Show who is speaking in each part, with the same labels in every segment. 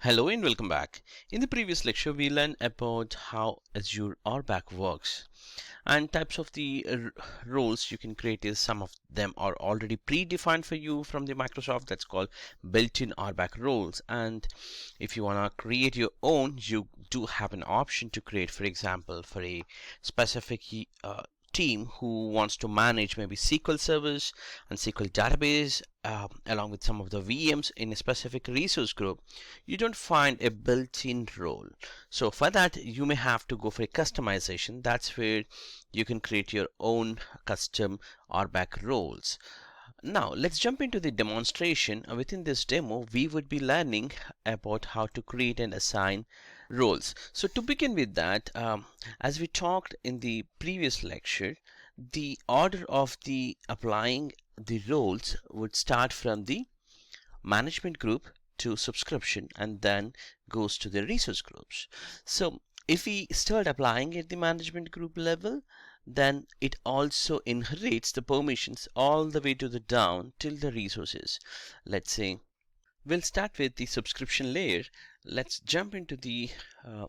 Speaker 1: Hello and welcome back. In the previous lecture, we learned about how Azure RBAC works and types of the roles you can create. Is some of them are already predefined for you from the Microsoft. That's called built-in RBAC roles. And if you want to create your own, you do have an option to create, for example, for a specific team who wants to manage maybe SQL servers and SQL database along with some of the VMs in a specific resource group. You don't find a built-in role. So for that, you may have to go for a customization. That's where you can create your own custom RBAC roles. Now let's jump into the demonstration. Within this demo, we would be learning about how to create and assign roles. So to begin with that, as we talked in the previous lecture, the order of the applying the roles would start from the management group to subscription and then goes to the resource groups. So if we start applying at the management group level, then it also inherits the permissions all the way to the down till the resources. Let's say we'll start with the subscription layer. Let's jump into the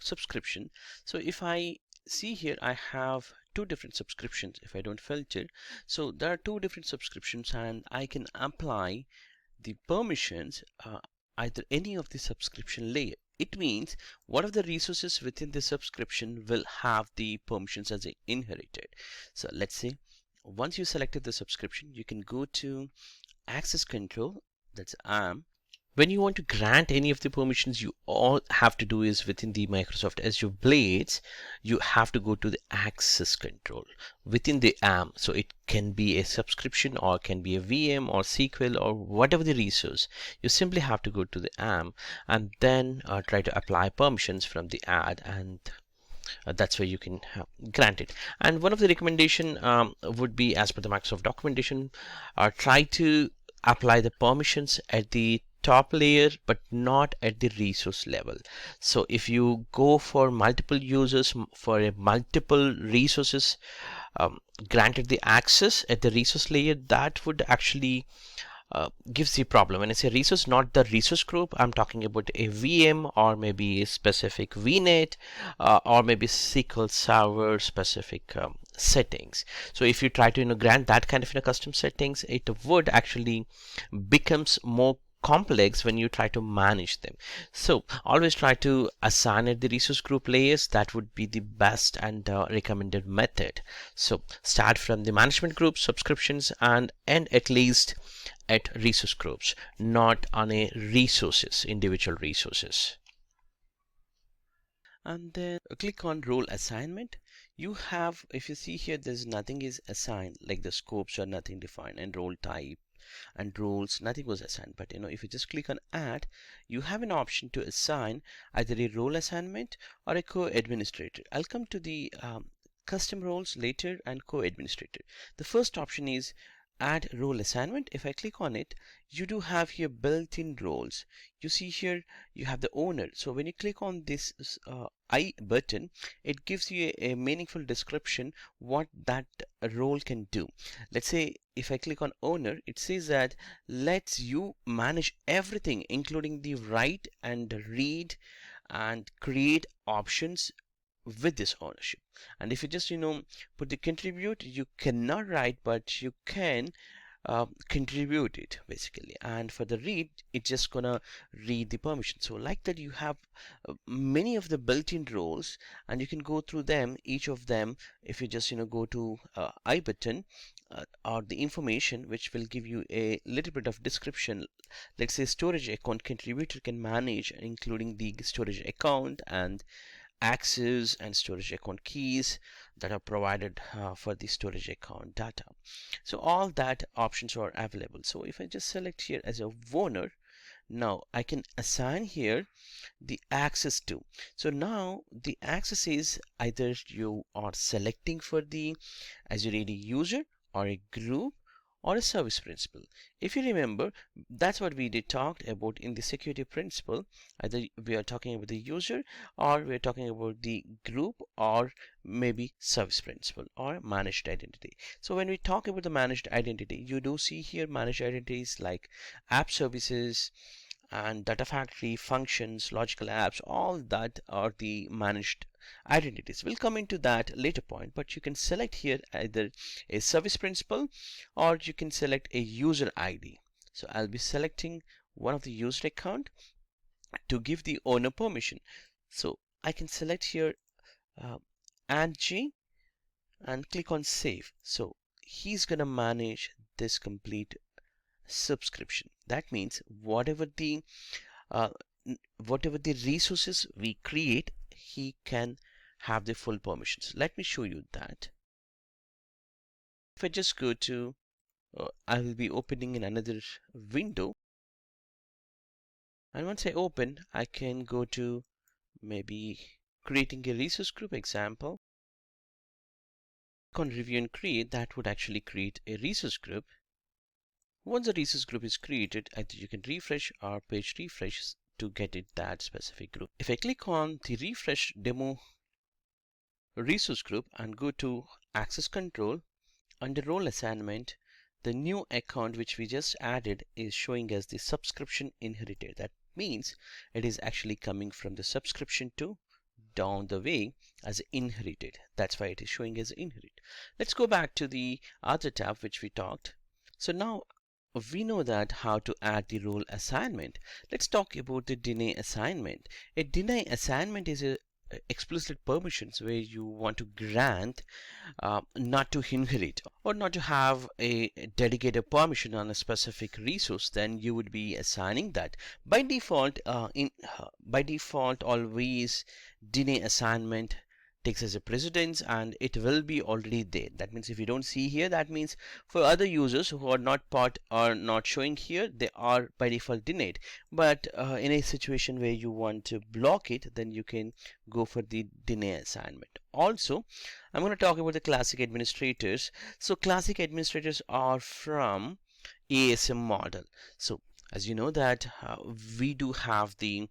Speaker 1: subscription. So if I see here, I have two different subscriptions if I don't filter. So there are two different subscriptions and I can apply the permissions either any of the subscription layer. It means one of the resources within the subscription will have the permissions as inherited. So let's say once you selected the subscription, you can go to access control, that's when you want to grant any of the permissions, you all have to do is within the Microsoft Azure Blades, you have to go to the access control within the so it can be a subscription or can be a VM or SQL or whatever the resource. You simply have to go to the and then try to apply permissions from the add, and that's where you can grant it. And one of the recommendation would be, as per the Microsoft documentation, try to apply the permissions at the top layer but not at the resource level. So if you go for multiple users for a multiple resources granted the access at the resource layer, that would actually gives the problem. When I say resource, not the resource group, I'm talking about a VM or maybe a specific VNet or maybe SQL Server specific settings. So if you try to grant that kind of custom settings, it would actually becomes more complex when you try to manage them. So always try to assign at the resource group layers. That would be the best and recommended method. So start from the management group subscriptions and end at least at resource groups, not on a resources, individual resources. And then click on role assignment. You have, if you see here, there's nothing is assigned, like the scopes are nothing defined, and role type and roles, nothing was assigned. But if you just click on add, you have an option to assign either a role assignment or a co-administrator. I'll come to the custom roles later and co-administrator. The first option is add role assignment. If I click on it, you do have here built-in roles. You see here you have the owner. So when you click on this I button, it gives you a meaningful description what that role can do. Let's say if I click on owner, it says that lets you manage everything including the write and read and create options with this ownership. And if you just put the contribute, you cannot write but you can contribute it basically. And for the read, it's just gonna read the permission. So like that, you have many of the built-in roles and you can go through them, each of them. If you just go to I button or the information, which will give you a little bit of description. Let's say storage account contributor can manage including the storage account and access and storage account keys that are provided for the storage account data. So all that options are available. So if I just select here as a owner, now I can assign here the access to. So now the access is either you are selecting for the Azure AD user or a group or a service principal. If you remember, that's what we did talked about in the security principle. Either we are talking about the user or we're talking about the group or maybe service principal or managed identity. So when we talk about the managed identity, you do see here managed identities like app services and data factory, functions, logical apps, all that are the managed identities. We'll come into that later point, but you can select here either a service principal or you can select a user ID. So I'll be selecting one of the user account to give the owner permission. So I can select here uh, and G and click on save. So he's gonna manage this complete subscription. That means uh, whatever the resources we create, he can have the full permissions. Let me show you that. If I just go to, I will be opening in another window, and once I open, I can go to maybe creating a resource group example. Click on review and create. That would actually create a resource group. Once the resource group is created, either you can refresh or page refresh to get it that specific group. If I click on the refresh demo resource group and go to access control, under role assignment, the new account which we just added is showing as the subscription inherited. That means it is actually coming from the subscription to down the way as inherited. That's why it is showing as inherit. Let's go back to the other tab which we talked. So now we know that how to add the role assignment. Let's talk about the deny assignment. A deny assignment is a explicit permissions where you want to grant not to inherit or not to have a dedicated permission on a specific resource. Then you would be assigning that by default. By default, always deny assignment takes as a precedence and it will be already there. That means if you don't see here, that means for other users who are not part or not showing here, they are by default denied. But in a situation where you want to block it, then you can go for the deny assignment. Also, I'm going to talk about the classic administrators. So classic administrators are from ASM model. So as you know that we do have the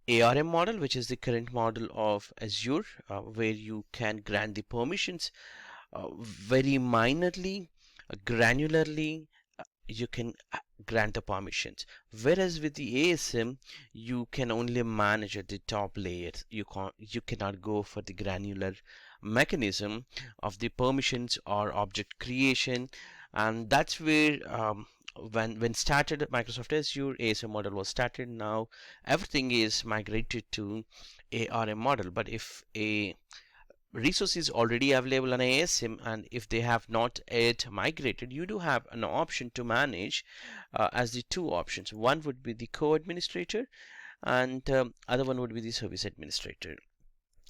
Speaker 1: ARM model, which is the current model of Azure, where you can grant the permissions very minorly, granularly. You can grant the permissions. Whereas with the ASM, you can only manage at the top layers. You cannot go for the granular mechanism of the permissions or object creation, and that's where when started Microsoft Azure ASM model was started. Now everything is migrated to ARM model. But if a resource is already available on ASM and if they have not yet migrated, you do have an option to manage as the two options. One would be the co-administrator and other one would be the service administrator.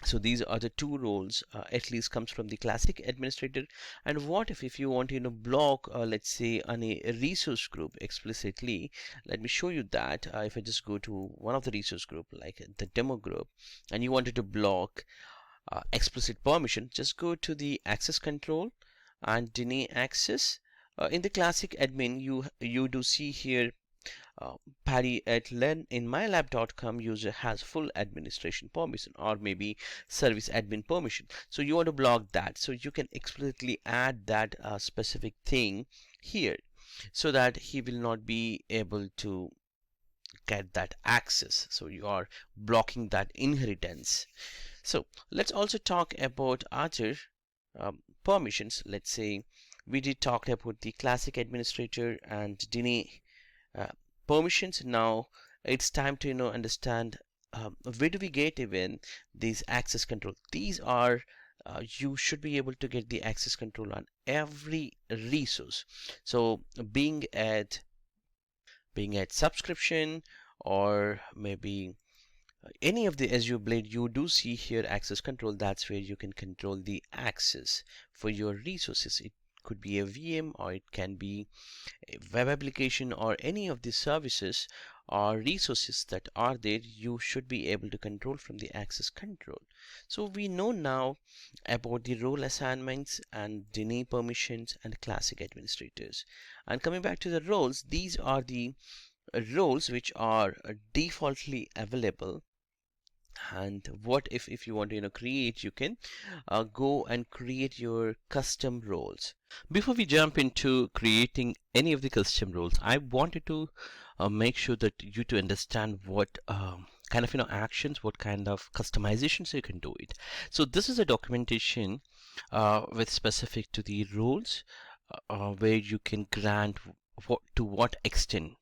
Speaker 1: So these are the two roles, at least comes from the classic administrator. And what if you want to block let's say on a resource group explicitly. Let me show you that. If I just go to one of the resource group like the demo group and you wanted to block explicit permission, just go to the access control and deny access. In the classic admin, you do see here Paddy at len in mylab.com user has full administration permission or maybe service admin permission. So you want to block that. So you can explicitly add that specific thing here so that he will not be able to get that access. So you are blocking that inheritance. So let's also talk about other permissions. Let's say we did talk about the classic administrator and deny uh, permissions. Now it's time to understand where do we get even these access control. These are you should be able to get the access control on every resource. So being at subscription or maybe any of the Azure Blade, you do see here access control. That's where you can control the access for your resources. It could be a VM or it can be a web application or any of the services or resources that are there. You should be able to control from the access control. So we know now about the role assignments and deny permissions and classic administrators. And coming back to the roles, these are the roles which are defaultly available And what if you want to create, you can go and create your custom roles. Before we jump into creating any of the custom roles, I wanted to make sure that you to understand what kind of actions, what kind of customizations you can do it. So this is a documentation with specific to the roles, where you can grant what to what extent.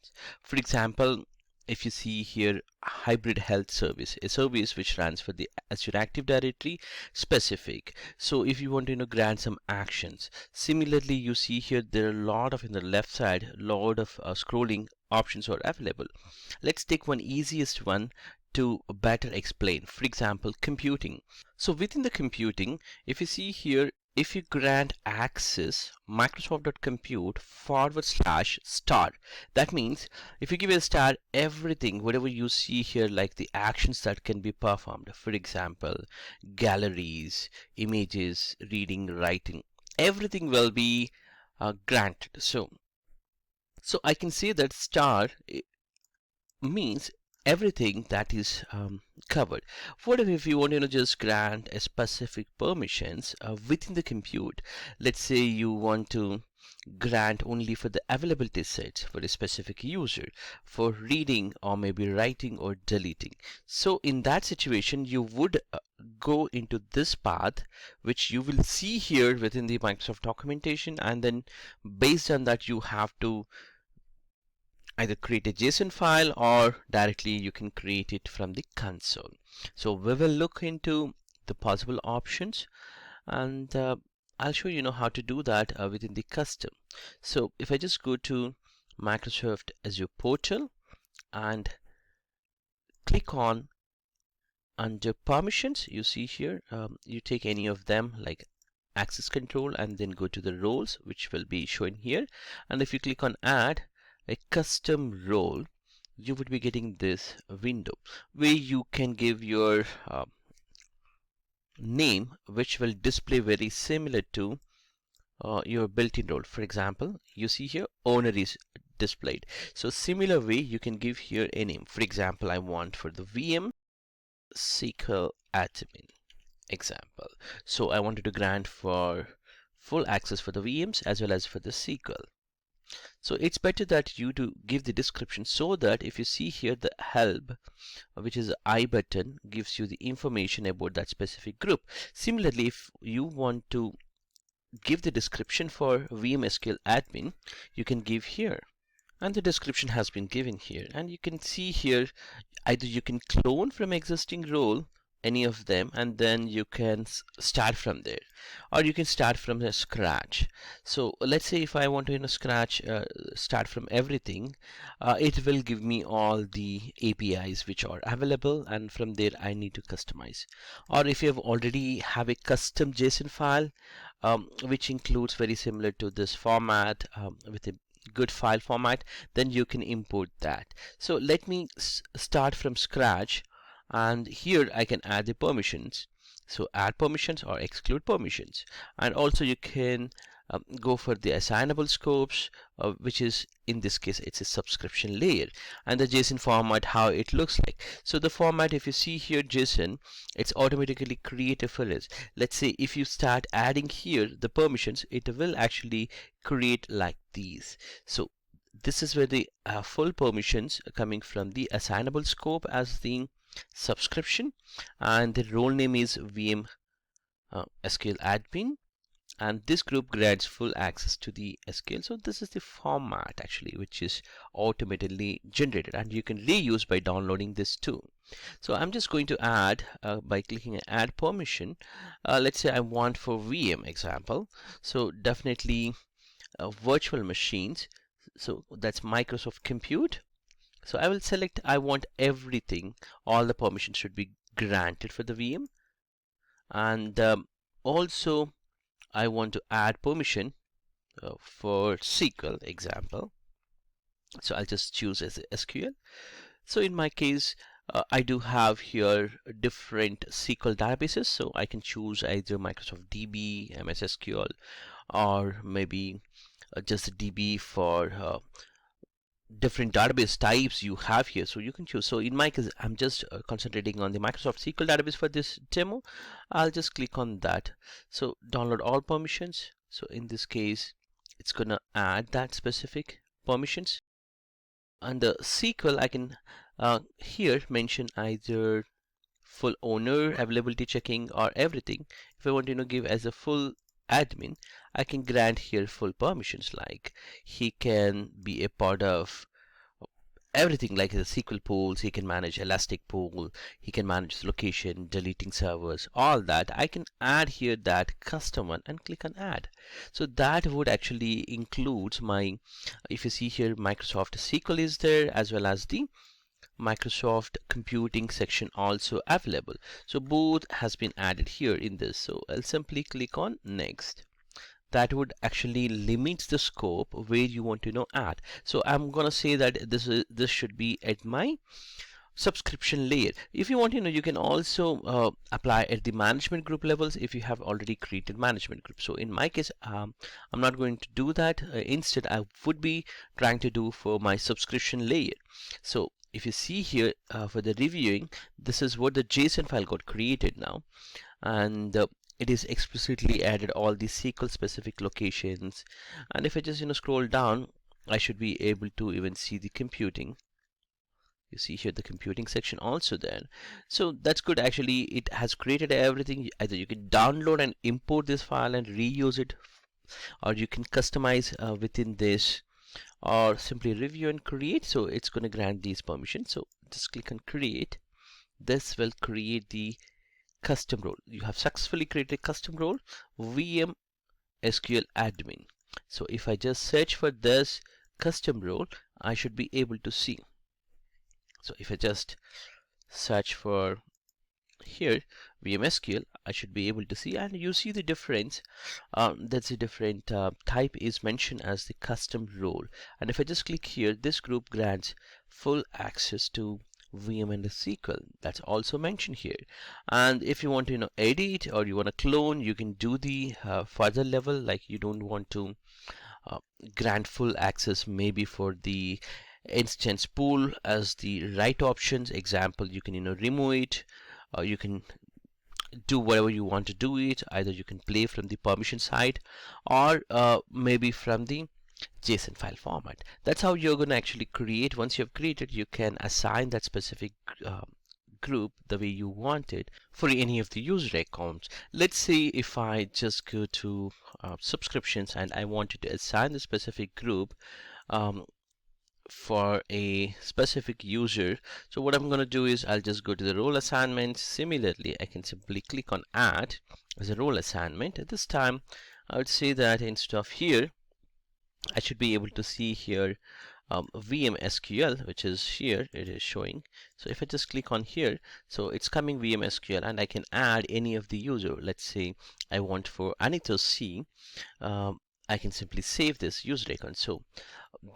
Speaker 1: For example, if you see here, hybrid health service, a service which runs for the Azure Active Directory specific. So if you want to grant some actions, similarly you see here there are a lot of, in the left side, lot of scrolling options are available. Let's take one easiest one to better explain. For example, computing. So within the computing, if you see here, if you grant access Microsoft.compute /star, that means if you give a star, everything, whatever you see here, like the actions that can be performed, for example, galleries, images, reading, writing, everything will be granted. So I can say that star means everything that is covered. What if you want to just grant a specific permissions within the compute? Let's say you want to grant only for the availability sets for a specific user for reading or maybe writing or deleting. So in that situation, you would go into this path, which you will see here within the Microsoft documentation, and then based on that you have to either create a JSON file or directly you can create it from the console. So we will look into the possible options, and I'll show you how to do that within the custom. So if I just go to Microsoft Azure portal and click on under permissions, you see here, you take any of them like access control and then go to the roles, which will be shown here. And if you click on add a custom role, you would be getting this window where you can give your name, which will display very similar to your built-in role. For example, you see here owner is displayed. So similar way you can give here a name. For example, I want for the VM SQL admin example. So I wanted to grant for full access for the VMs as well as for the SQL. So it's better that you do give the description, so that if you see here the help, which is the I button, gives you the information about that specific group. Similarly, if you want to give the description for VMSQL admin, you can give here. And the description has been given here. And you can see here, either you can clone from existing role, any of them, and then you can start from there, or you can start from the scratch. So let's say if I want to start from everything, it will give me all the APIs which are available, and from there I need to customize. Or if you have already have a custom JSON file, which includes very similar to this format, with a good file format, then you can import that. So let me start from scratch, and here I can add the permissions. So add permissions or exclude permissions, and also you can go for the assignable scopes, which is in this case it's a subscription layer, and the JSON format, how it looks like. So the format, if you see here JSON, it's automatically created for us. Let's say if you start adding here the permissions, it will actually create like these. So this is where the full permissions are coming from the assignable scope as the subscription, and the role name is VM SQL admin, and this group grants full access to the SQL. So this is the format actually which is automatically generated, and you can reuse by downloading this too. So I'm just going to add by clicking add permission. Let's say I want for VM example, so definitely virtual machines, so that's Microsoft Compute. So I will select I want everything, all the permissions should be granted for the VM, and also I want to add permission for SQL example. So I'll just choose as SQL. So in my case, I do have here different SQL databases, so I can choose either Microsoft DB, MS SQL, or maybe just a DB for different database types you have here, so you can choose. So in my case, I'm just concentrating on the Microsoft SQL database for this demo. I'll just click on that. So download all permissions. So in this case, it's gonna add that specific permissions. Under SQL, I can here mention either full owner, availability checking, or everything. If I want to give as a full admin, I can grant here full permissions, like he can be a part of everything, like the SQL pools, he can manage Elastic pool, he can manage the location, deleting servers, all that. I can add here that custom one and click on add. So that would actually include my, if you see here, Microsoft SQL is there, as well as the Microsoft computing section also available. So both has been added here in this. So I'll simply click on next. That would actually limit the scope where you want to add. So I'm gonna say that this should be at my subscription layer. If you want you can also apply at the management group levels if you have already created management group. So in my case, I'm not going to do that. Instead, I would be trying to do for my subscription layer. So if you see here for the reviewing, this is what the JSON file got created now, and it is explicitly added all the SQL specific locations. And if I just scroll down, I should be able to even see the computing. You see here the computing section also there. So that's good. Actually, it has created everything. Either you can download and import this file and reuse it, or you can customize within this, or simply review and create. So it's going to grant these permissions. So just click on create. This will create the custom role. You have successfully created a custom role, VM SQL admin. So if I just search for this custom role, I should be able to see. So if I just search for here VM SQL, I should be able to see, and you see the difference. That's a different type is mentioned as the custom role. And if I just click here, this group grants full access to VM and the SQL. That's also mentioned here. And if you want to edit, or you want to clone, you can do the further level, like you don't want to grant full access maybe for the instance pool as the right options. Example, you can remove it, or you can do whatever you want to do it. Either you can play from the permission side, or maybe from the JSON file format. That's how you're going to actually create. Once you have created, you can assign that specific group the way you want it for any of the user accounts. Let's say if I just go to subscriptions and I wanted to assign the specific group for a specific user. So what I'm going to do is I'll just go to the role assignment. Similarly, I can simply click on add as a role assignment. At this time, I would say that instead of here, I should be able to see here VM SQL, which is here, it is showing. So if I just click on here, so it's coming VM SQL, and I can add any of the user. Let's say I want for Anita C. I can simply save this user account. So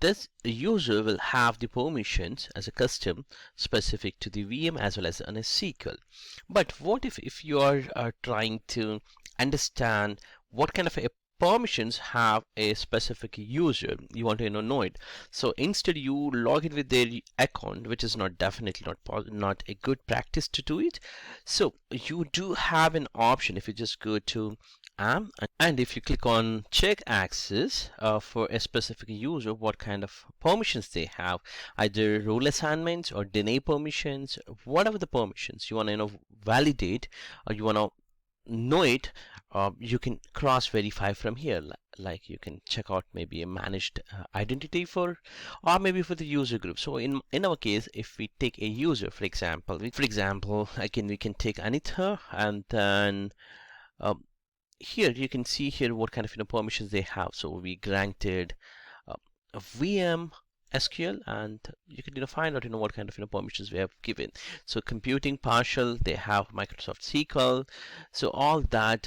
Speaker 1: this user will have the permissions as a custom specific to the VM as well as on a SQL. But what if you are trying to understand what kind of a permissions have a specific user, you want to know it. So instead you log in with their account, which is definitely not a good practice to do it. So you do have an option. If you just go to and if you click on check access for a specific user, what kind of permissions they have, either role assignments or deny permissions, whatever the permissions you want to validate, or you want to know it, you can cross verify from here. Like you can check out maybe a managed identity for, or maybe for the user group. So in our case, if we take a user, for example, we can take Anita, and then here you can see here what kind of permissions they have. So we granted a VM SQL, and you can find out what kind of permissions we have given. So computing partial, they have Microsoft SQL. So all that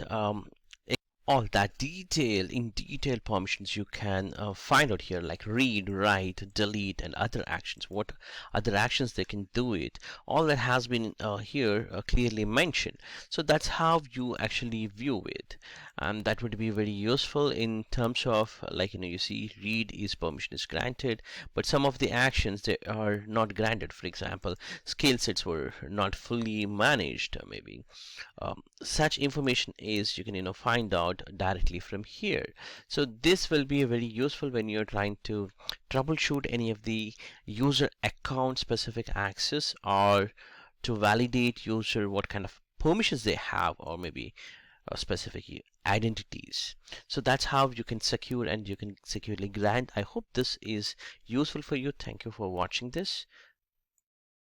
Speaker 1: all that detail in detail permissions you can find out here, like read, write, delete, and other actions. What other actions they can do it, all that has been here clearly mentioned. So that's how you actually view it, and that would be very useful in terms of like, you see read is permission is granted, but some of the actions they are not granted. For example, skill sets were not fully managed, maybe such information is you can find out directly from here. So this will be very useful when you're trying to troubleshoot any of the user account specific access, or to validate user what kind of permissions they have, or maybe specific identities. So that's how you can secure and you can securely grant. I hope this is useful for you. Thank you for watching this.